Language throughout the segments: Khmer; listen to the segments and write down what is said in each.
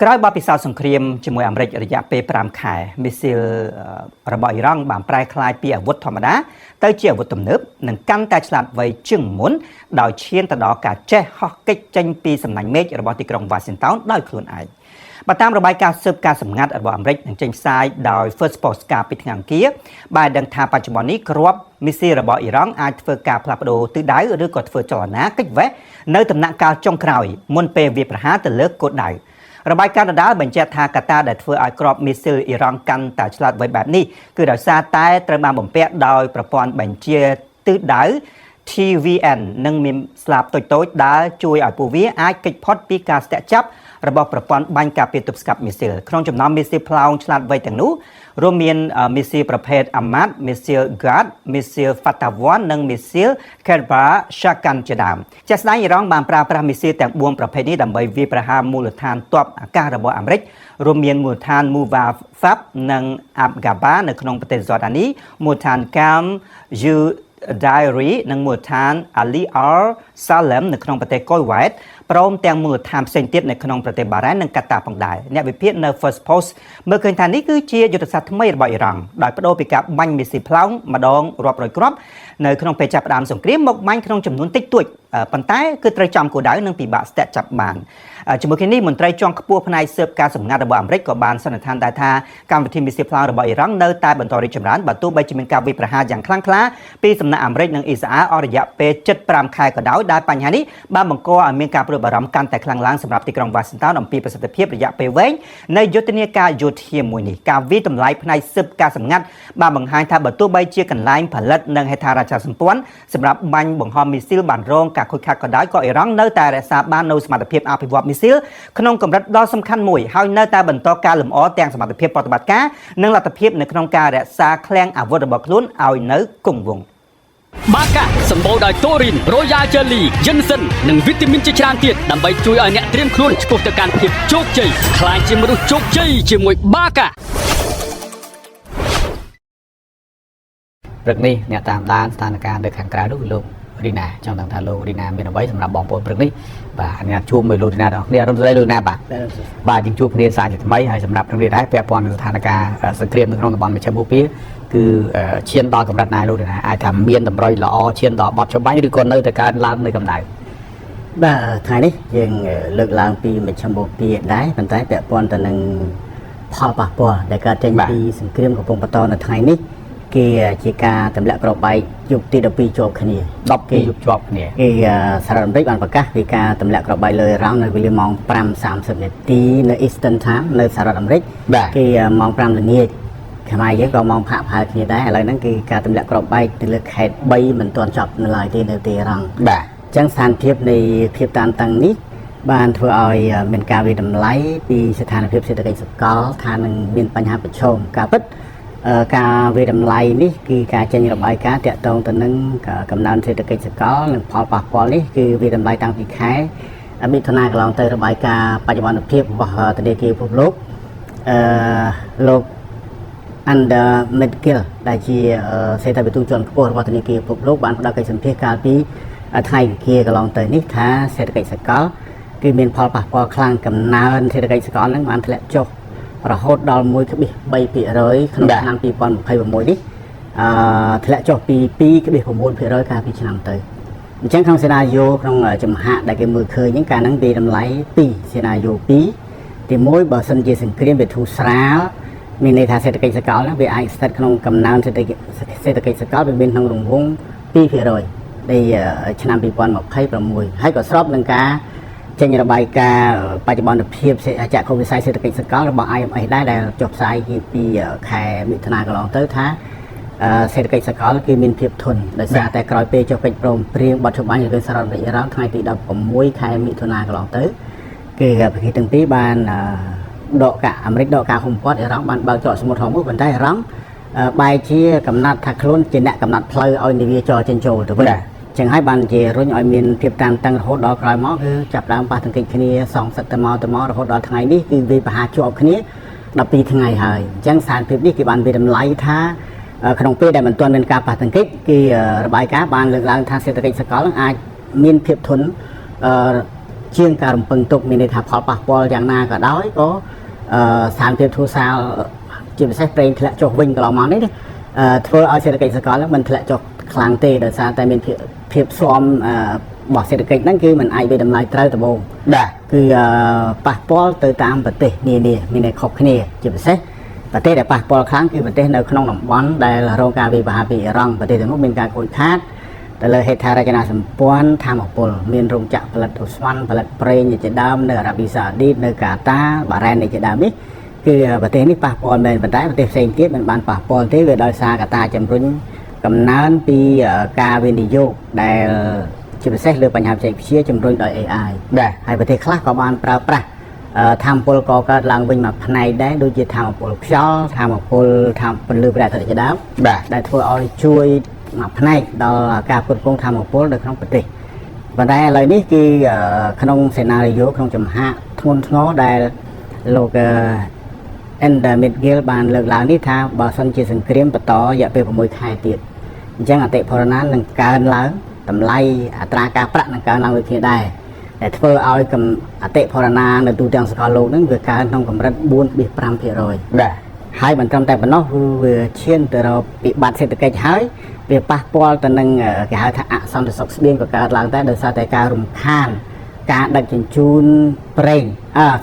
ក្រោយបទពិសោធន៍សង្គ្រាមជាមួយអាមេរិករយៈពេល5ខែមីស៊ីលរបស់អ៊ីរ៉ង់បានប្រែក្លាយពីអាវុធធម្មតាទៅជាអាវុធទំនើបនិងកាន់តែឆ្លាតវៃជាងមុនដោយឈានទៅដល់ការចេះហោះកិច្ចចេញពីសំណាញ់មេឃរបស់ទីក្រុង Washington ដោយខ្លួនឯងបើតាមរបាយការណ៍ស៊ើបការសម្ងាត់របស់អាមេរិកនឹងចេញផ្សាយដោយ First Post កាលពីថ្ងៃអង្គារបានដឹងថាបច្ចុប្បន្ននេះគ្រាប់មីស៊ីលរបស់អ៊ីរ៉ង់អាចធ្វើការផ្លាស់ប្ដូរទិសដៅឬក៏ធ្វើចលនាគេចវេះនៅដំណាក់កាលចុងក្រោយមុនពេលវាយប្រហារទៅលើគោលដៅរបាយការណ៍ដដែលបញ្ជាក់ថាកត្តាដែលធ្វើឲ្យគ្រាប់មីស៊ីលអ៊ីរ៉ង់កាន់តែឆ្លាតវៃបែបនេះគឺដោយសារតែត្រូវបានបំពាក់ដោយប្រព័ន្ធបញ្ជាទិសដៅ TVN និងមានស្លាបតូចៗដែលជួយឲ្យពួកវាអាចគេចផុតពីការស្ទាក់ចាប់របស់ប្រព័ន្ធបាញ់ការពារទប់ស្កាត់មីស៊ីលក្នុងចំណោមមីស៊ីលផ្លោងឆ្លាតវៃទាំងនោះរួមមានមីស៊ីលប្រភេទ Ahmad មីស៊ីល Gad មីស៊ីល Fatawan និងមីស៊ីល Kerba Shakan ជាដើមជាក់ស្ដែងអ៊ីរ៉ង់បានប្រើប្រាស់មីស៊ីលទាំង4ប្រភេទនេះដើម្បីវាយប្រហារមូលដ្ឋានទ័ពអាកាសរបស់អាមេរិករួមមានមូលដ្ឋាន Muvafab និង Abgaba នៅក្នុងប្រទេស Jordani មូលដ្ឋាន Qam Diary និងមូលដ្ឋាន Ali Al Salem នៅក្នុងប្រទេស Kuwait ព្រមទាំងមូលដ្ឋានផ្សេងទៀតនៅក្នុងប្រទេសបារ៉ែននិងកាតាផងដែរអ្នកវិភាគនៅ First Post មើលឃើញថានេះគឺជាយុទ្ធសាស្ត្រថ្មីរបស់អ៊ីរ៉ង់ដោយបដូរពីការបាញ់មីស៊ីលផ្លោងម្ដងរាប់រយគ្រាប់នៅក្នុងពេលចាប់ផ្ដើមសង្គ្រាមមកបាញ់ក្នុងចំនួនតិចតួចប៉ុន្តែគឺត្រូវចំគោលដៅនិងពិបាកស្ទាក់ចាប់បានជាមួយគ្នានេះមន្ត្រីជាន់ខ្ពស់ផ្នែកស៊ើបការសម្ងាត់របស់អាមេរិកក៏បានសន្និដ្ឋានដែរថាកម្មវិធីមីស៊ីលផ្លោងរបស់អ៊ីរ៉ង់នៅតែបន្តរីកចម្រើនបើទោះបីជាមានការវាយប្រហារយ៉ាងខ្លាំងក្លាពីសំណាក់អាមេរិកនិងអ៊ីស្រាអែលអស់រយៈពេល75ខែក៏ដោយដែលបញ្ហានេះបានបង្កឲ្យមានការព្រួយបារម្ភកាន់តែខ្លាំងឡើងសម្រាប់ទីក្រុង Washington អំពីប្រសិទ្ធភាពរយៈពេលវែងនៃយុទ្ធនាការយោធាមួយនេះការវិតម្លៃផ្នែកស៊ើបការសម្ងាត់បានបង្ហាញថាបើទោះបីជាកន្លែងផលិតនិងហេដ្ឋារចនាសម្ព័ន្ធសម្រាប់បាញ់បង្ហោះមីស៊ីលបានរងការខូចខាតក៏ដោយក៏អ៊ីរ៉ង់នៅតែរក្សាបាននូវសមត្ថភាពអភិវឌ្ឍមីស៊ីលក្នុងកម្រិតដ៏សំខាន់មួយហើយនៅតែបន្តការលម្អទាំងសមត្ថភាពប្រតិបត្តិការនិងលទ្ធភាពនៅក្នុងការរក្សាឃ្លាំងអាវុធរបស់ខ្លួនឲ្យនៅគង់វង្សបាកាសម្បូរដោយតូរីន Royal Jelly យិនសិននិងវីតាមីនជាច្រើនទៀតដើម្បីជួយឲ្យអ្នកត្រៀមខ្លួនឆ្ពោះទៅកាន់ភាពជោគជ័យខ្លាចជាមនុស្សជោគជ័យជាមួយបាកាព្រឹកនេះអ្នកតាមដានស្ថានភាពនៅខាងក្រៅនោះលោករីណាចង់ដឹងថាលោករីណាមានអ្វីសម្រាប់បងប្អូនព្រឹកនេះបាទអ្នកជួបមើលលោករីណាទាំងគ្នារំលឹកលោកណាបាទយើងជួបគ្នាសាជាថ្មីហើយសម្រាប់នឹងនេះដែរពាក់ព័ន្ធនឹងស្ថានភាពសង្គ្រាមនៅក្នុងតំបន់មជ្ឈមបូព៌ាគឺឈានដល់កម្រិតណាលោករីណាអាចថាមានតម្រុយល្អឈានដល់បត់ច្បាញ់ឬក៏នៅតែកើនឡើងនៅកម្ដៅបាទថ្ងៃនេះយើងលើកឡើងពីមជ្ឈមបូព៌ាដែរប៉ុន្តែពាក់ព័ន្ធទៅនឹងផលប៉ះពាល់ដែលកើតចេញពីសង្គ្រាមកំពុងបន្តនៅថ្ងៃនេះគេជាការទម្លាក់គ្រាប់បែកយុគទី12ជាប់គ្នា10គេយុគជាប់គ្នាគេសហរដ្ឋអាមេរិកបានប្រកាសពីការទម្លាក់គ្រាប់បែកលើអ៊ីរ៉ង់នៅវេលាម៉ោង 5:30 នាទីនៅ Eastern Time នៅសហរដ្ឋអាមេរិកគេម៉ោង 5 ល្ងាចខ្មែរយើងក៏ម៉ោងផាក់ផើគ្នាដែរឥឡូវហ្នឹងគឺការទម្លាក់គ្រាប់បែកទៅលើខេត្ត3មិនទាន់ចប់នៅឡើយទេនៅទីអ៊ីរ៉ង់បាទអញ្ចឹងស្ថានភាពនៃភាពតានតឹងនេះបានធ្វើឲ្យមានការវិតម្លៃពីស្ថានភាពសេដ្ឋកិច្ចសកលថានឹងមានបញ្ហាប្រឈមការពិតការវិតម្លៃនេះគឺការចេញរបាយការណ៍តាក់ទងទៅនឹងកំណើនសេដ្ឋកិច្ចសកលនិងផលប៉ះពាល់នេះគឺវិតម្លៃតាំងពីខែមិថុនាកន្លងទៅរបាយការណ៍បច្ចុប្បន្នភាពរបស់ធនាគារពិភពលោកលោក Under Medgill ដែលជាសេដ្ឋវិទូជាន់ខ្ពស់របស់ធនាគារពិភពលោកបានផ្ដល់កិច្ចសម្ភាសកាលពីថ្ងៃវិគាកន្លងទៅនេះថាសេដ្ឋកិច្ចសកលគឺមានផលប៉ះពាល់ខ្លាំងកំណើនសេដ្ឋកិច្ចសកលនឹងបានធ្លាក់ចុះរហូតដល់ 1.3% ក្នុងឆ្នាំ2026នេះធ្លាក់ចុះពី 2.9% កាលពីឆ្នាំទៅអញ្ចឹងក្នុងសេណារីយ៉ូក្នុងចំហាក់ដែលគេមើលឃើញហ្នឹងការហ្នឹងវាតម្លៃ2សេណារីយ៉ូ2ទី1បើសិនជាសង្គ្រាមវាធូរស្រាលមានន័យថាសេដ្ឋកិច្ចសកលហ្នឹងវាអាចស្ថិតក្នុងកំណើនសេដ្ឋកិច្ចសកលវាមានក្នុងរង្វង់ 2% នៃឆ្នាំ2026ហើយក៏ស្របនឹងការចេញរបាយការណ៍បច្ចុប្បន្នភាពចក្ខុវិស័យសេដ្ឋកិច្ចសកលរបស់ IMF ដែរដែលចុះផ្សាយពីខែមិថុនាកន្លងទៅថាសេដ្ឋកិច្ចសកលគឺមានភាពធន់ដោយសារតែក្រោយពេលចុះកិច្ចព្រមព្រៀងបទច្បាញ់រវាងសហរដ្ឋអាមេរិកអ៊ីរ៉ង់ថ្ងៃទី16ខែមិថុនាកន្លងទៅគឺប្រទេសទាំងពីរបានអាមេរិកដកការហ៊ុមព័ទ្ធអ៊ីរ៉ង់បានបើកច្រកសមុទ្រហុំប៉ុន្តែអ៊ីរ៉ង់បែរជាកំណត់ថាខ្លួនជាអ្នកកំណត់ផ្លូវឲ្យនាវាចរចេញចូលទៅវិញចឹងហើយបានជារុញឲ្យមានភាពតានតឹងរហូតដល់ក្រោយមកគឺចាប់ដើមប៉ះទង្គិចគ្នាសងសឹកទៅមករហូតដល់ថ្ងៃនេះគឺវាប្រហាជាប់គ្នា12ថ្ងៃហើយអញ្ចឹងស្ថានភាពនេះគេបានវិតម្លៃថាក្នុងពេលដែលមិនទាន់មានការប៉ះទង្គិចគឺរបាយការណ៍បានលើកឡើងថាសេដ្ឋកិច្ចសកលអាចមានភាពធន់ ជាងការរំពឹងទុកមានន័យថាផលប៉ះពាល់យ៉ាងណាក៏ដោយក៏ស្ថានភាពធូរសាលជាពិសេសប្រេងធ្លាក់ចុះវិញកន្លងមកនេះធ្វើឲ្យសេដ្ឋកិច្ចសកលហ្នឹងមិនធ្លាក់ចុះខ្លាំងទេដោយសារតែមានភាពស៊ាំរបស់សេដ្ឋកិច្ចហ្នឹងគឺมันអាចវាតម្លៃត្រូវដំបូងដែរគឺប៉ះពាល់ទៅតាមប្រទេសនានាមានតែខុសគ្នាជាពិសេសប្រទេសដែលប៉ះពាល់ខ្លាំងគឺប្រទេសនៅក្នុងតំបន់ដែលរងការវាយប្រហារពីអ៊ីរ៉ង់ប្រទេសទាំងនោះមានការខូចខាតទៅលើហេដ្ឋារចនាសម្ព័ន្ធធម្មពលមានរោងចក្រផលិតឧស្ម័នផលិតប្រេងជាដើមនៅអារ៉ាប៊ីសាអូឌីតនៅកាតាបារ៉ែនជាដើមនេះគឺប្រទេសនេះប៉ះពាល់មែនប៉ុន្តែប្រទេសផ្សេងទៀតមិនបានប៉ះពាល់ទេវាដោយសារកត្តាជំរុញកំណើនពីការវិនិយោគដែលជាពិសេសលើបញ្ហាបច្ចេកវិទ្យាជំរុញដោយ AI ដែរហើយប្រទេសខ្លះក៏បានប្រើប្រាស់ធម្មពលកកើតឡើងវិញមកផ្នែកដែរដូចជាធម្មពលខ្យល់ធម្មពលពន្លឺព្រះអាទិត្យជាដើមដែលធ្វើឲ្យជួយមួយផ្នែកដល់ការផ្គត់ផ្គង់ធម្មពលនៅក្នុងប្រទេសប៉ុន្តែឥឡូវនេះគឺក្នុងសេណារីយ៉ូក្នុងចំហាក់ធ្ងន់ធ្ងរដែលលោក Endemit-Gill បានលើកឡើងនេះថាបើសិនជាសង្គ្រាមបន្តរយៈពេល6ខែទៀតអញ្ចឹងអតិផរណានឹងកើនឡើងតម្លៃអត្រាការប្រាក់នឹងកើនឡើងដូចគ្នាដែរដែលធ្វើឲ្យអតិផរណានៅទូទាំងសកលលោកហ្នឹងវាកើនក្នុងកម្រិត 4.5% ដែរហើយមិនត្រឹមតែប៉ុណ្ណោះគឺវាឈានទៅរកវិបត្តិសេដ្ឋកិច្ចហើយវាប៉ះពាល់ទៅនឹងគេហៅថាអសន្តិសុខស្បៀងក៏កើតឡើងដែរដោយសារតែការរំខានការដឹកជញ្ជូនប្រេង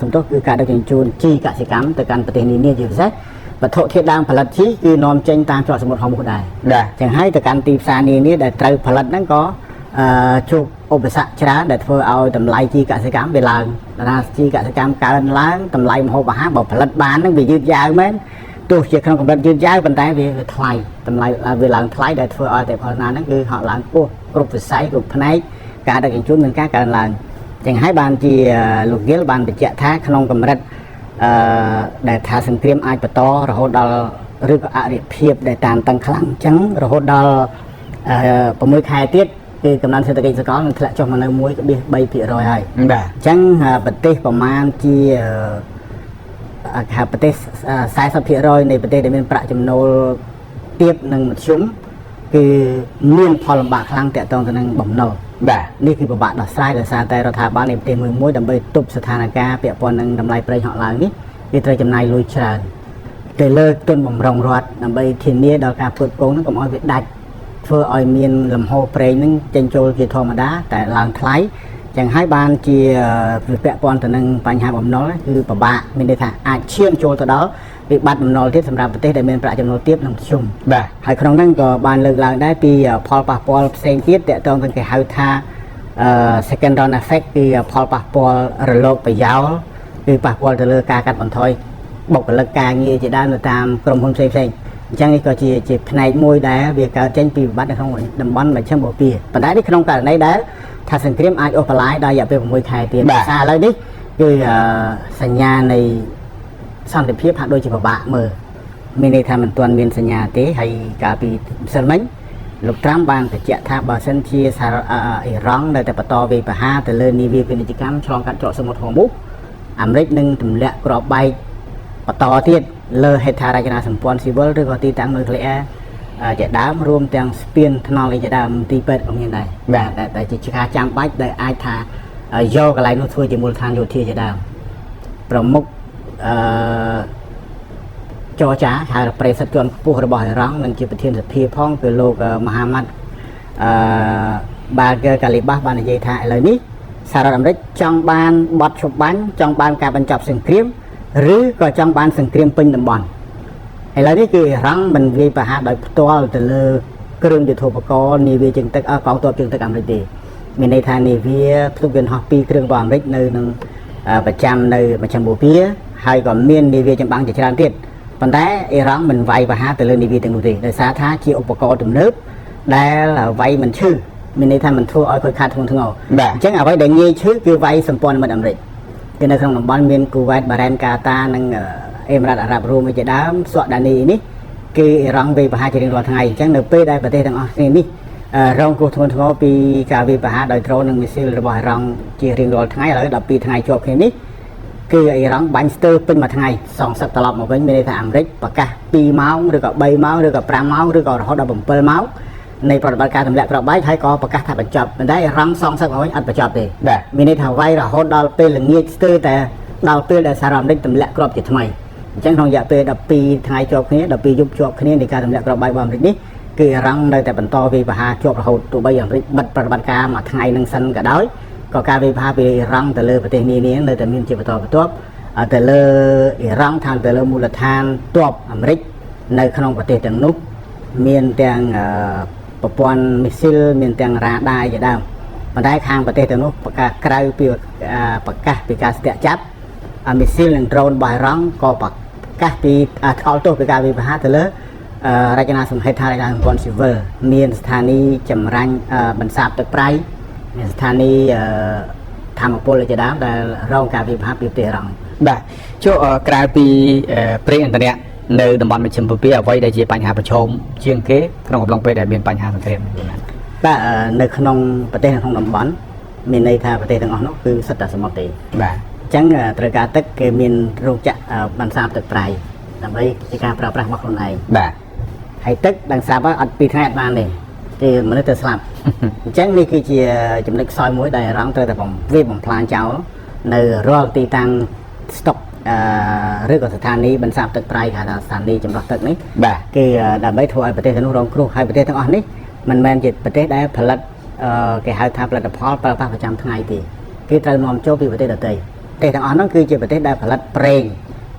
សំដៅគឺការដឹកជញ្ជូនជីកសិកម្មទៅកាន់ប្រទេសនានាជាពិសេសវត្ថុធាតុដើមផលិតជីគឺនាំចេញតាមច្រកសមុទ្រហុំហួរដែរចឹងហើយទៅកាន់ទីផ្សារនានាដែលត្រូវផលិតហ្នឹងក៏ជួបឧបសគ្គច្រើនដែលធ្វើឲ្យតម្លៃជីកសិកម្មវាឡើងដល់ជីកសិកម្មកើនឡើងតម្លៃម្ហូបអាហារបើផលិតបានហ្នឹងវាយឺតយ៉ាវមែនទោះជាក្នុងកម្រិតយឺតយ៉ាវប៉ុន្តែវាថ្លៃតម្លៃវាឡើងថ្លៃដែលធ្វើឲ្យតែផលណាហ្នឹងគឺហក់ឡើងខ្ពស់គ្រប់វិស័យគ្រប់ផ្នែកការដឹកជញ្ជូនមានការកើនឡើងចឹងហើយបានជាលោក Gill បានបញ្ជាក់ថាក្នុងកម្រិតដែលថាសង្គ្រាមអាចបន្តរហូតដល់ឬក៏អរិភាពដែលតានតឹងខ្លាំងអញ្ចឹងរហូតដល់6ខែទៀតគឺកំណើនសេដ្ឋកិច្ចសកលនឹងធ្លាក់ចុះមកនៅ 1.3% ហើយបាទអញ្ចឹងប្រទេសប្រមាណជាប្រទេស 40% នៃប្រទេសដែលមានប្រាក់ចំណូលទាបនិងមធ្យមគឺមានផលលំបាកខ្លាំងទាក់ទងទៅនឹងបំណុលបាទនេះគឺពិបាកដោះស្រាយដោយសារតែរដ្ឋាភិបាលនៃប្រទេសមួយដើម្បីទប់ស្ថានភាពពាក់ព័ន្ធនឹងតម្លៃប្រេងហក់ឡើងនេះវាត្រូវចំណាយលុយច្រើនទៅលើទុនបំរុងរដ្ឋដើម្បីធានាដល់ការផ្គត់ផ្គង់នឹងកុំឲ្យវាដាច់ធ្វើឲ្យមានលំហូរប្រេងនឹងចេញចូលជាធម្មតាតែឡើងថ្លៃចឹងហើយបានជាពាក់ព័ន្ធទៅនឹងបញ្ហាបំណុលគឺពិបាកមានន័យថាអាចឈានចូលទៅដល់វិបត្តិបំណុលទៀតសម្រាប់ប្រទេសដែលមានប្រាក់ចំណូលទាបនិងមធ្យមបាទហើយក្នុងហ្នឹងក៏បានលើកឡើងដែរពីផលប៉ះពាល់ផ្សេងទៀតទាក់ទងទៅគេហៅថា second round effect គឺផលប៉ះពាល់រលកប្រយោលគឺប៉ះពាល់ទៅលើការកាត់បន្ថយបុគ្គលិកការងារជាដើមនៅតាមក្រុមហ៊ុនផ្សេងៗអញ្ចឹងនេះក៏ជាផ្នែកមួយដែលវាកើតចេញពីវិបត្តិនៅក្នុងតំបន់មជ្ឈមបូព៌ាប៉ុន្តែនេះក្នុងករណីដែលថាសង្គ្រាមអាចអូសបន្លាយដល់រយៈពេល6ខែទៀតដោយសារឥឡូវនេះគឺសញ្ញានៃសន្តិភាពហាក់ដូចជាពិបាកមើលមានន័យថាមិនទាន់មានសញ្ញាទេហើយកាលពីម្សិលមិញលោកត្រាំបានបញ្ជាក់ថាបើសិនជាអ៊ីរ៉ង់នៅតែបន្តវាយប្រហារទៅលើនាវាពាណិជ្ជកម្មឆ្លងកាត់ច្រកសមុទ្រហូមូសអាមេរិកនឹងទម្លាក់គ្រាប់បែកបន្តទៀតលើហេដ្ឋារចនាសម្ព័ន្ធស៊ីវិលឬក៏ទីតាំងនុយក្លេអ៊ែរជាដើមរួមទាំងស្ពានថ្នល់អីជាដើមទីពេទ្យក៏មានដែរបាទតែជាការចាំបាច់ដែលអាចថាយកកន្លែងនោះធ្វើជាមូលដ្ឋានយោធាជាដើមប្រមុខចរចាហៅប្រេសិតជាន់ខ្ពស់របស់អ៊ីរ៉ង់និងជាប្រធានសភាផងគឺលោកមហាម៉ាត់បាហ្គើកាលីបាសបាននិយាយថាឥឡូវនេះសហរដ្ឋអាមេរិកចង់បានបទឈប់បាញ់ចង់បានការបញ្ចប់សង្គ្រាមឬក៏ចង់បានសង្គ្រាមពេញតំបន់ឥឡូវនេះគឺអ៊ីរ៉ង់មិនវាយប្រហារដោយផ្ទាល់ទៅលើគ្រឿងយុទ្ធោបករណ៍នាវាជើងទឹកកងទ័ពជើងទឹកអាមេរិកទេមានន័យថានាវាផ្ទុកយន្តហោះ2គ្រឿងរបស់អាមេរិកនៅនឹងប្រចាំនៅមជ្ឈមបូព៌ាហើយក៏មាននាវាចម្បាំងជាច្រើនទៀតប៉ុន្តែអ៊ីរ៉ង់មិនវាយប្រហារទៅលើនាវាទាំងនោះទេដោយសារថាជាឧបករណ៍ទំនើបដែលវាយមិនឈឺមានន័យថាមិនធ្វើឲ្យខូចខាតធ្ងន់ធ្ងរអញ្ចឹងអ្វីដែលងាយឈឺគឺវាយសម្ព័ន្ធមិត្តអាមេរិកគឺនៅក្នុងតំបន់មានគូវ៉ែតបារ៉ែនកាតានិងអេមីរ៉ាតអារ៉ាប់រួមជាដើមសក់ដានីនេះគឺអ៊ីរ៉ង់វាយប្រហារជារៀងរាល់ថ្ងៃអញ្ចឹងនៅពេលដែលប្រទេសទាំងអស់គ្នានេះរងគ្រោះធ្ងន់ធ្ងរពីការវាយប្រហារដោយដ្រូននិងមីស៊ីលរបស់អ៊ីរ៉ង់ជារៀងរាល់ថ្ងៃឥឡូវ12ថ្ងៃជាប់គ្នានេះគឺអ៊ីរ៉ង់បាញ់ស្ទើរពេញមួយថ្ងៃសងសឹកត្រឡប់មកវិញមានន័យថាអាមេរិកប្រកាស2ម៉ោងឬក៏3ម៉ោងឬក៏5ម៉ោងឬក៏រហូតដល់7ម៉ោង ในปฏิบัติการទម្លាក់ក្របបែកហើយក៏ប្រកាសថាបញ្ចប់ប៉ុន្តែរងសងសឹកឲ្យអត់បញ្ចប់ទេមានន័យថាវាយរហូតដល់ពេលល្ងាចស្ទើរតែដល់ពេលដែលសារ៉ាមេរិកទម្លាក់ក្របជាថ្មីអញ្ចឹងក្នុងរយៈពេល12ថ្ងៃជាប់គ្នា12យប់ជាប់គ្នានៃការទម្លាក់ក្របបែករបស់អាមេរិកនេះគឺរងនៅតែបន្តវាយប្រហារជាប់រហូតទោះបីអាមេរិកបិទប្រតិបត្តិការមួយថ្ងៃនឹងសិនក៏ដោយក៏ការវាយប្រហារពីរងទៅលើប្រទេសនានានៅតែមានជាបន្តបន្ទាប់ទៅលើអ៊ីរ៉ង់ថាទៅលើមូលដ្ឋានទ័ពអាមេរិកនៅក្នុងប្រទេសទាំងនោះមានទាំងប្រព័ន្ធមីស៊ីលមានទាំងរ៉ាដាជាដើមប៉ុន្តែខាងប្រទេសទាំងនោះប្រកាសក្រៅពីប្រកាសពីការស្ទាក់ចាប់មីស៊ីលនិងដ្រូនរបស់អ៊ីរ៉ង់ក៏ប្រកាសពីថ្កោលទោសពីការវាយប្រហារទៅលើរចនាសម្ហិតថារចនាសម្ព័ន្ធស៊ីវិលមានស្ថានីយ៍ចម្រាញ់បន្សាបទឹកប្រៃមានស្ថានីយ៍ធម្មពលជាដើមដែលរងការវាយប្រហារពីប្រទេសអ៊ីរ៉ង់បាទចូលក្រៅពីប្រេងឥន្ធនៈនៅតំបន់មជ្ឈិមបូព៌ាអ្វីដែលជាបញ្ហាប្រឈមជាងគេក្នុងកំឡុងពេលដែលមានបញ្ហាសង្គ្រាមបាទនៅក្នុងប្រទេសក្នុងតំបន់មានន័យថាប្រទេសទាំងអស់នោះគឺសិតតែសមុទ្រទេបាទអញ្ចឹងត្រូវការទឹកគេមានរោងចក្របន្សាបទឹកប្រៃដើម្បីជាការប្រើប្រាស់របស់ខ្លួនឯងបាទហើយទឹកដឹងស្រាប់អត់2ថ្ងៃអត់បានទេគេមនុស្សទៅស្លាប់អញ្ចឹងនេះគឺជាចំណុចខ្សោយមួយដែលអារម្មណ៍ត្រូវតែបំផ្លាញចោលនៅរាល់ទីតាំងស្តុកឬក៏ស្ថានីយ៍បន្សាបទឹកប្រៃហៅថាស្ថានីយ៍ចម្រោះទឹកនេះបាទគឺដើម្បីធ្វើឲ្យប្រទេសទាំងនោះរងគ្រោះហើយប្រទេសទាំងអស់នេះមិនមែនជាប្រទេសដែលផលិតគេហៅថាផលិតផលប្រើប្រាស់ប្រចាំថ្ងៃទេគឺត្រូវនាំចូលពីប្រទេសដទៃប្រទេសទាំងអស់នោះគឺជាប្រទេសដែលផលិតប្រេង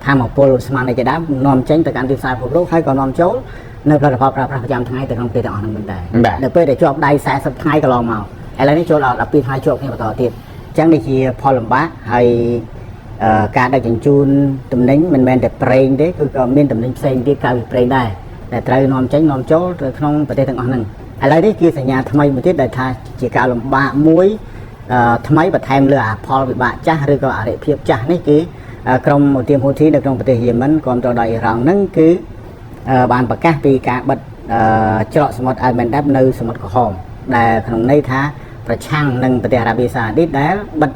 ធម្មពលស្មានជាដើមនាំចេញទៅកាន់ទីផ្សារពិភពលោកហើយក៏នាំចូលនៅផលិតផលប្រើប្រាស់ប្រចាំថ្ងៃទៅក្នុងប្រទេសទាំងអស់នោះមែនដែរដល់ពេលដែលជាប់ដៃ40ថ្ងៃកន្លងមកឥឡូវនេះចូលដល់12ថ្ងៃជាប់គ្នាបន្តទៀតអញ្ចឹងនេះជាផលលំបាកហើយការដឹកជញ្ជូនទំនិញមិនមែនតែប្រេងទេគឺក៏មានទំនិញផ្សេងទៀតក្រៅពីប្រេងដែរដែលត្រូវនាំចេញនាំចូលទៅក្នុងប្រទេសទាំងអស់ហ្នឹងឥឡូវនេះគឺសញ្ញាថ្មីមួយទៀតដែលថាជាការលំបាកមួយថ្មីបន្ថែមលើអាផលវិបាកចាស់ឬក៏អរិភាពចាស់នេះគឺក្រុមឧទាមហ៊ូធីនៅក្នុងប្រទេសយេម៉ិនគ្រប់គ្រងដោយអ៊ីរ៉ង់ហ្នឹងគឺបានប្រកាសពីការបិទច្រកសមុទ្រអាល់មែនដាប់នៅសមុទ្រក្រហមដែលក្នុងន័យថាប្រឆាំងនឹងប្រទេសអារ៉ាប៊ីសាអូឌីតដែលបិទ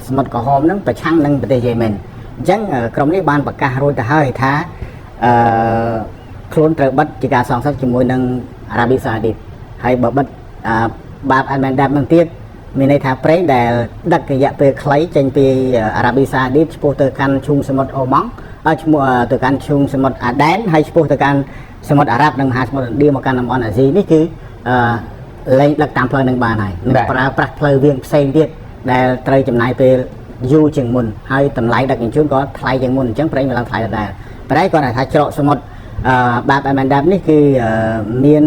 សមុទ្រក្រហមហ្នឹងប្រឆាំងនឹងប្រទេសយេម៉ិនអញ្ចឹងក្រុមនេះបានប្រកាសរួចទៅហើយថាខ្លួនត្រូវបិទជាការសងសឹកជាមួយនឹងអារ៉ាប៊ីសាអូឌីតហើយបើបិទបាបអាល់មែនដាប់នឹងទៀតមានន័យថាប្រេងដែលដឹករយៈពេលខ្លីចេញពីអារ៉ាប៊ីសាអូឌីតឆ្ពោះទៅកាន់ឈូងសមុទ្រអូម៉ង់ឈ្មោះទៅកាន់ឈូងសមុទ្រអាដែនហើយឆ្ពោះទៅកាន់សមុទ្រអារ៉ាប់និងមហាសមុទ្រឥណ្ឌាមកកាន់តំបន់អាស៊ីនេះគឺលែងដឹកតាមផ្លូវនឹងបានហើយនឹងប្រើប្រាស់ផ្លូវវាងផ្សេងទៀតដែលត្រូវចំណាយពេលយូរជាងមុនហើយតម្លៃដឹកជញ្ជូនក៏ថ្លៃជាងមុនអញ្ចឹងប្រេងវាឡើងថ្លៃដដែលប៉ុន្តែគាត់ថាច្រកសមុទ្របាបអាមែនដាប់នេះគឺមាន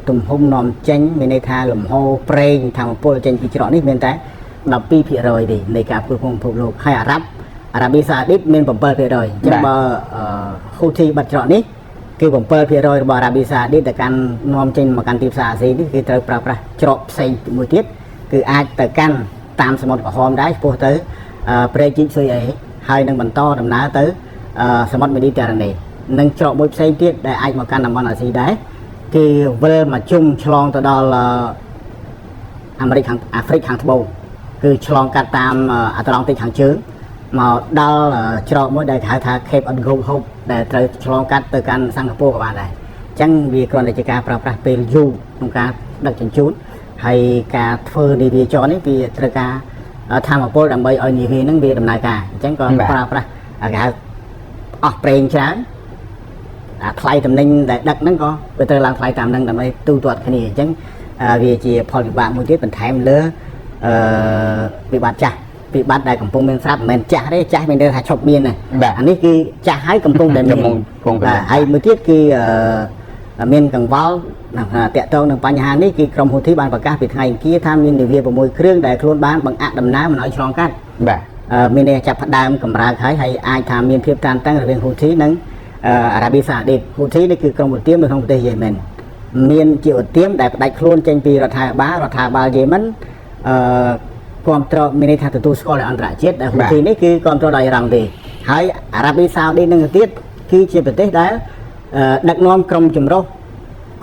ទំហំនាំចេញមានន័យថាលំហូរប្រេងធម្មពលចេញពីច្រកនេះមានតែ 12% ទេនៃការផ្គត់ផ្គង់ពិភពលោកហើយអារ៉ាប៊ីសាអូឌីតមាន 7% អញ្ចឹងបើហ៊ូធីបាត់ច្រកនេះគឺ 7% របស់អារ៉ាប៊ីសាអូឌីតដែលកាន់នាំចេញមកកាន់ទីផ្សារអាស៊ីនេះគឺត្រូវប្រើប្រាស់ច្រកផ្សេងមួយទៀតគឺអាចទៅកាន់តាមសមុទ្រក្រហមដែរឆ្ពោះទៅព្រែកជីកស៊ុយអេហើយនឹងបន្តដំណើរទៅសមុទ្រមេឌីទែរ៉ាណេនិងច្រកមួយផ្សេងទៀតដែលអាចមកកាន់តំបន់អាស៊ីដែរគឺវិលមកជុំឆ្លងទៅដល់អាហ្វ្រិកខាងត្បូងគឺឆ្លងកាត់តាមអាត្លង់តិកខាងជើងមកដល់ច្រកមួយដែលគេហៅថា Cape of Good Hope ដែលត្រូវឆ្លងកាត់ទៅកាន់សិង្ហបុរីក៏បានដែរអញ្ចឹងវាគ្រាន់តែជាការប្រើប្រាស់ពេលយូរក្នុងការដឹកជញ្ជូនហើយការធ្វើនាវាចរនេះវាត្រូវការធម្មពលដើម្បីឲ្យនាវាហ្នឹងវាដំណើរការអញ្ចឹងក៏ប្រើប្រាស់គេហៅអស់ប្រេងច្រើនថ្លៃតំណែងដែលដឹកហ្នឹងក៏វាត្រូវឡើងថ្លៃតាមហ្នឹងដើម្បីទូទាត់គ្នាអញ្ចឹងវាជាផលវិបាកមួយទៀតបន្ថែមលើវិបត្តិចាស់វិបត្តិដែលកំពុងមានស្រាប់មិនមែនចាស់ទេចាស់មានន័យថាឈប់មានណាអានេះគឺចាស់ហើយកំពុងតែមានហើយមួយទៀតគឺមានកង្វល់តាក់ទងនឹងបញ្ហានេះគឺក្រុមហ៊ូធីបានប្រកាសពីថ្ងៃអង្គារថាមាននាវា6គ្រឿងដែលខ្លួនបានបង្អាក់ដំណើរមិនឲ្យឆ្លងកាត់បាទមានន័យចាប់ផ្ដើមកម្រើកហើយអាចថាមានភាពតានតឹងរវាងហ៊ូធីនិងអារ៉ាប៊ីសាអូឌីតហ៊ូធីនេះគឺក្រុមឧទាមនៅក្នុងប្រទេសយេម៉ិនមានជាឧទាមដែលផ្ដាច់ខ្លួនចេញពីរដ្ឋាភិបាលយេម៉ិនគ្រប់គ្រងមានន័យថាទទួលស្គាល់ដោយអន្តរជាតិដែលហ៊ូធីនេះគឺគ្រប់គ្រងដោយអ៊ីរ៉ង់ទេហើយអារ៉ាប៊ីសាអូឌីតនឹងទៀតគឺជាប្រទេសដែលដឹកនាំក្រុមចម្រុះ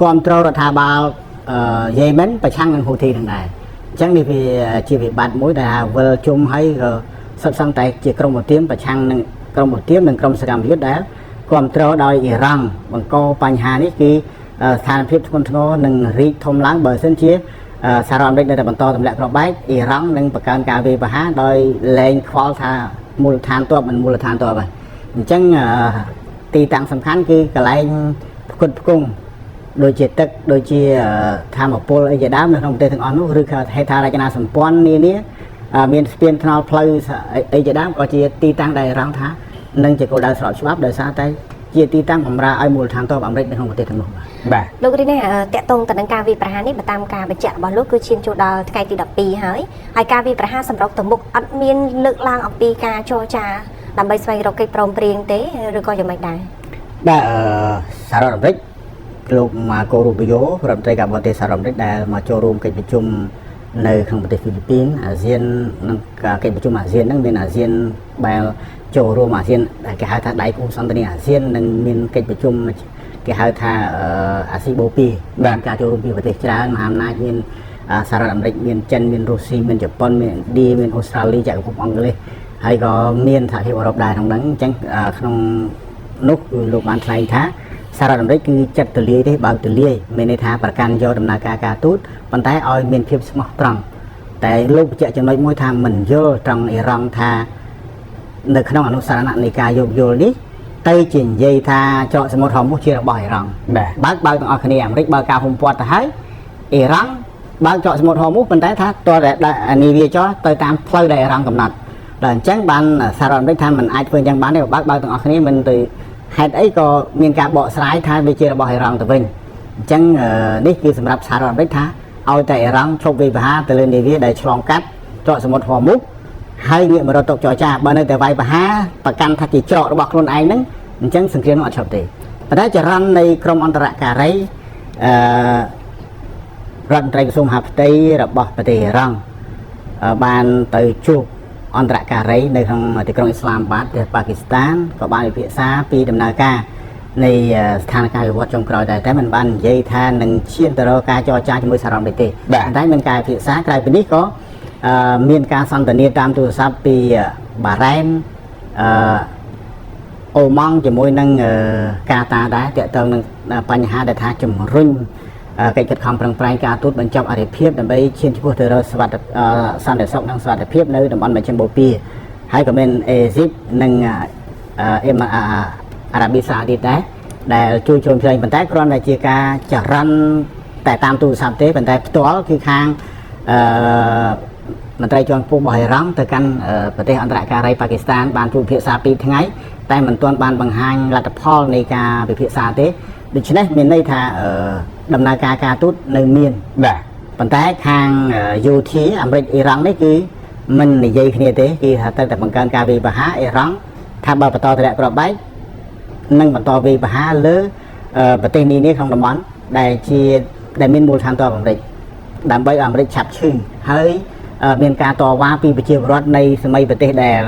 គ្រប់គ្រងរដ្ឋាភិបាលយេម៉ិនប្រឆាំងនឹងហ៊ូធីនឹងដែរអញ្ចឹងនេះវាជាវិបត្តិមួយដែលវិលជុំហើយក៏សុទ្ធសឹងតែជាក្រុមឧទាមប្រឆាំងនឹងក្រុមឧទាមនិងក្រុមសកម្មយុទ្ធដែលគ្រប់គ្រងដោយអ៊ីរ៉ង់បង្កបញ្ហានេះគឺ ស្ថានភាពធ្ងន់ធ្ងរនឹងរីកធំឡើងបើសិនជាសារអាមេរិកនៅតែបន្តទម្លាក់គ្រាប់បែកអ៊ីរ៉ង់នឹងបង្កើនការវាយប្រហារដោយលែងខ្វល់ថាមូលដ្ឋានទ័ពមិនមូលដ្ឋានទ័ពហើយអញ្ចឹងទីតាំងសំខាន់គឺកន្លែងផ្គត់ផ្គង់ដូចជាទឹកដូចជាធម្មពលអីជាដើមនៅក្នុងប្រទេសទាំងអស់នោះឬក៏ហេដ្ឋារចនាសម្ព័ន្ធនានាមានស្ពានថ្នល់ផ្លូវអីជាដើមក៏ជាទីតាំងដែលរងថានឹងជាគោលដៅស្របច្បាប់ដោយសារតែជាទីតាំងបម្រើឲ្យមូលដ្ឋានទ័ពអាមេរិកនៅក្នុងប្រទេសទាំងនោះបាទលោករីណាតកតងទៅនឹងការវាយប្រហារនេះបើតាមការបញ្ជាក់របស់លោកគឺឈានចូលដល់ថ្ងៃទី12ហើយការវាយប្រហារសម្រុកទៅមុខអត់មានលើកឡើងអំពីការចរចាដើម្បីស្វែងរកកិច្ចព្រមព្រៀងទេឬក៏យ៉ាងម៉េចដែរបាទសហរដ្ឋអាមេរិកលោកម៉ាកូរូប៊ីយ៉ូរដ្ឋមន្ត្រីការបរទេសសហរដ្ឋអាមេរិកដែលមកចូលរួមកិច្ចប្រជុំនៅក្នុងប្រទេសហ្វីលីពីនអាស៊ាននិងកិច្ចប្រជុំអាស៊ានហ្នឹងមានអាស៊ានបែបចូលរួមអាស៊ានដែលគេហៅថាដៃគូសន្តិនិកអាស៊ាននិងមានកិច្ចប្រជុំគេហៅថាអាស៊ីបូ2បានការចូលរួមពីប្រទេសច្រើនមហាអំណាចមានសហរដ្ឋអាមេរិកមានចិនមានរុស្ស៊ីមានជប៉ុនមានឥណ្ឌាមានអូស្ត្រាលីចក្រភពអង់គ្លេសហើយក៏មានសហភាពអឺរ៉ុបដែរក្នុងហ្នឹងអញ្ចឹងក្នុងនោះគឺលោកបានថ្លែងថាសហរដ្ឋអាមេរិកគឺចិត្តទូលាយទេបើកទូលាយមានន័យថាប្រកាន់យកដំណើរការការទូតប៉ុន្តែឲ្យមានភាពស្មោះត្រង់តែលោកបញ្ជាក់ចំណុចមួយថាមិនយល់ត្រង់អ៊ីរ៉ង់ថានៅក្នុងអនុសារណៈនៃការយោគយល់នេះទៅជានិយាយថាច្រកសមុទ្រហោមជារបស់អ៊ីរ៉ង់បើកទាំងអស់គ្នាអាមេរិកបើកការហ៊ុមព័ទ្ធទៅហើយអ៊ីរ៉ង់បើកច្រកសមុទ្រហោមប៉ុន្តែថាតើនាវាចរទៅតាមផ្លូវដែលអ៊ីរ៉ង់កំណត់ដល់អញ្ចឹងបានសហរដ្ឋអាមេរិកថាมันអាចធ្វើអញ្ចឹងបានទេបើកទាំងអស់គ្នាមិនទៅហេតុអីក៏មានការបកស្រាយថាវាជារបស់អ៊ីរ៉ង់ទៅវិញអញ្ចឹងនេះគឺសម្រាប់សហរដ្ឋអាមេរិកថាឲ្យតែអ៊ីរ៉ង់ឈប់វាយប្រហារទៅលើនាវាដែលឆ្លងកាត់ច្រកសមុទ្រហោមហើយងាកមករកតុចរចាបើនៅតែវាយប្រហារប្រកាន់ថាជាច្រករបស់ខ្លួនឯងហ្នឹងអញ្ចឹងសង្គ្រាមនោះអត់ឈប់ទេប៉ុន្តែចរន្តនៃក្រមអន្តរការីរដ្ឋមន្ត្រីក្រសួងមហាផ្ទៃរបស់ប្រទេសអ៊ីរ៉ង់បានទៅជួបអន្តរការីនៅក្នុងទីក្រុងអ៊ីស្លាមាបាតប្រទេសប៉ាគីស្ថានក៏បានពិភាក្សាពីដំណើរការនៃស្ថានភាពវិវត្តចុងក្រោយដែរតែมันបាននិយាយថានឹងឈានទៅរកការចរចាជាមួយសហរដ្ឋអាមេរិកទេតែមានការពិភាក្សាក្រៅពីនេះក៏មានការសន្ទនាតាមទូរស័ព្ទពីបារ៉ែនអូម៉ង់ជាមួយនឹងកាតាដែរទាក់ទងនឹងបញ្ហាដែលថាជំរុញកិច្ចខិតខំប្រឹងប្រែងការទូតបញ្ចប់អរិភាពដើម្បីឈានឆ្ពោះទៅរកសន្តិសុខនិងសុវត្ថិភាពនៅតំបន់មជ្ឈិមបូព៌ាហើយក៏មានអេស៊ីបនិងអារ៉ាប៊ីសាអូឌីតដែរដែលជួយជ្រោមជ្រែងប៉ុន្តែគ្រាន់តែជាការចរន្តតែតាមទូរស័ព្ទទេប៉ុន្តែផ្ទាល់គឺខាងមន្ត្រីជាន់ខ្ពស់របស់អ៊ីរ៉ង់ទៅកាន់ប្រទេសអន្តរការីប៉ាគីស្ថានបានជួបពិភាក្សា2ថ្ងៃតែមិនទាន់បានបង្ហាញលទ្ធផលនៃការពិភាក្សាទេដូច្នេះមានន័យថាដំណើរការការទូតនៅមានបាទប៉ុន្តែខាងយោធាអាមេរិកអ៊ីរ៉ង់នេះគឺមិននិយាយគ្នាទេគឺថាទៅតែបង្កើនការវាយប្រហារអ៊ីរ៉ង់ថាបើបន្តទម្លាក់គ្រាប់បែកនឹងបន្តវាយប្រហារលើប្រទេសនានាក្នុងតំបន់ដែលមានមូលដ្ឋានទ័ពអាមេរិកដើម្បីឲ្យអាមេរិកឆាប់ឈឺហើយមានការតវ៉ាពីប្រជាពលរដ្ឋនៃសម័យប្រទេសដែល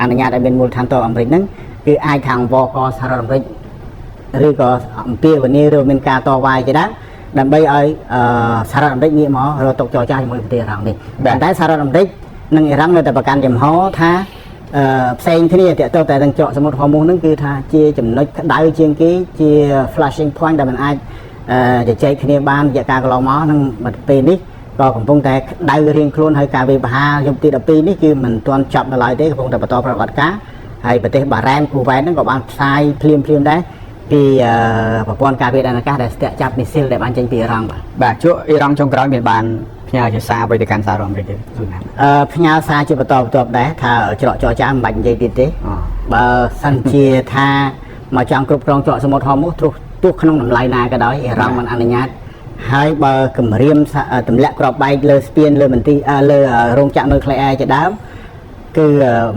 អនុញ្ញាតឲ្យមានមូលដ្ឋានទ័ពអាមេរិកហ្នឹងគឺអាចខាងវកសហរដ្ឋអាមេរិកឬក៏អំពាវនាវឬមានការតវ៉ាជាដើមដើម្បីឲ្យសហរដ្ឋអាមេរិកងាកមករកតុចរចាជាមួយប្រទេសអ៊ីរ៉ង់នេះតែសហរដ្ឋអាមេរិកនិងអ៊ីរ៉ង់នៅតែប្រកាន់ចំហថាផ្សេងគ្នាតើតើតែនឹងច្រកសមុទ្រហោមហ្នឹងគឺថាជាចំណុចក្តៅជាងគេជា flashing point ដែលมันអាចជជែកគ្នាបានរយៈកាលកន្លងមកនឹងពេលនេះក៏កំពុងតែក្តៅរៀងខ្លួនហើយការវាយប្រហារយប់ទី12នេះគឺមិនទាន់ចប់នៅឡើយទេកំពុងតែបន្តប្រតិបត្តិការហើយប្រទេសបារ៉ែនគូវ៉ែតហ្នឹងក៏បានផ្សាយភ្លាមដែរពីប្រព័ន្ធការពារដែនអាកាសដែលស្ទាក់ចាប់មីស៊ីលដែលបានចេញពីអ៊ីរ៉ង់បាទជួអ៊ីរ៉ង់ចុងក្រោយមានបានផ្ញើជាសារអ្វីទៅកាន់សហរដ្ឋអាមេរិកទេផ្ញើសារជាបន្តបន្ទាប់ដែរថាច្រកចរចាមិនបាច់និយាយទៀតទេបើសិនជាថាមកចង់គ្រប់គ្រងច្រកសមុទ្រហោមទោះក្នុងតម្លៃណាក៏ដោយអ៊ីរ៉ង់មិនអនុញ្ញាតហើយបើគម្រាមទម្លាក់គ្រាប់បែកលើស្ពានលើមន្ទីរលើរោងចក្រនុយក្លេអ៊ែរជាដើមគឺ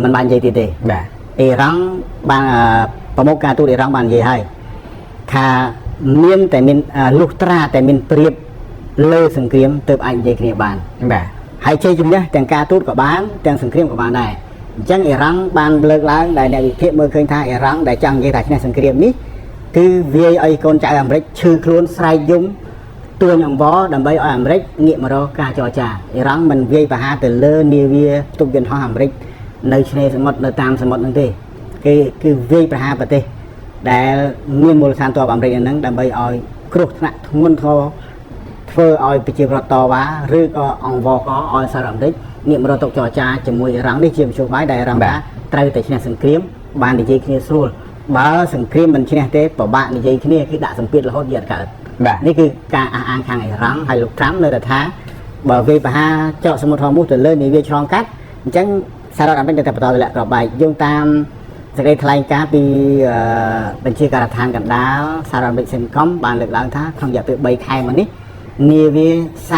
មិនបាននិយាយទៀតទេបាទអ៊ីរ៉ង់បានប្រមុខការទូតអ៊ីរ៉ង់បាននិយាយហើយថាមានតែមានលុះត្រាតែមានព្រៀបលើសង្គ្រាមទើបអាចនិយាយគ្នាបានបាទហើយជ័យជំនះទាំងការទូតក៏បានទាំងសង្គ្រាមក៏បានដែរអញ្ចឹងអ៊ីរ៉ង់បានលើកឡើងដែលអ្នកវិភាគមើលឃើញថាអ៊ីរ៉ង់ដែលចង់និយាយថាឈ្នះសង្គ្រាមនេះគឺវាយឲ្យកូនចៅអាមេរិកឈឺខ្លួនស្រែកយំទួញអង្វរដើម្បីឲ្យអាមេរិកងាកមករកការចរចាអ៊ីរ៉ង់មិនវាយប្រហារទៅលើនាវាផ្ទុកយន្តហោះអាមេរិកនៅឆ្នេរសមុទ្រនៅតាមសមុទ្រហ្នឹងទេគឺវាយប្រហារប្រទេសដែលមានមូលដ្ឋានទ័ពអាមេរិកហ្នឹងដើម្បីឲ្យ គ្រោះថ្នាក់ធ្ងន់ធ្ងរធ្វើឲ្យប្រជាប្រដ្ឋតវ៉ាឬក៏អង្គវកឲ្យសារអាមេរិកងាកមករកតុចរចាជាមួយអ៊ីរ៉ង់នេះជាមធ្យោបាយដែលអ៊ីរ៉ង់ថាត្រូវតែឈ្នះសង្គ្រាមបាននិយាយគ្នាស្រួលបើសង្គ្រាមមិនឈ្នះទេពិបាកនិយាយគ្នាគឺដាក់សម្ពាធរហូតវាអត់កើតនេះគឺការអះអាងខាងអ៊ីរ៉ង់ហើយលោកត្រាំនៅតែថាបើវាបហាចកសមុទ្រហូមូសទៅលើនាវាឆ្លងកាត់អញ្ចឹងសហរដ្ឋអាមេរិកតែបន្តទម្លាក់ក្របបែកយោងតាមសេចក្តីថ្លែងការណ៍ពីបញ្ជាការដ្ឋានកណ្ដាលសហរដ្ឋអាមេរិកសេនកុំបានលើកឡើងថាក្នុងរយៈពេល3ខែមកនេះនាវា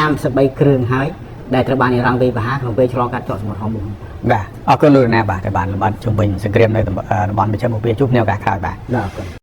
33គ្រឿងហើយដែលត្រូវបានអ៊ីរ៉ង់វាយប្រហារក្នុងពេលឆ្លងកាត់ចកសមុទ្រហូមូសបាទអរគុណលោកណាបាទដែលបានលំអិតជុំវិញសង្គ្រាមនៅតំបន់មជ្ឈមបូព៌ាជួបគ្នាឱកាសក្រោយបាទអរគុណ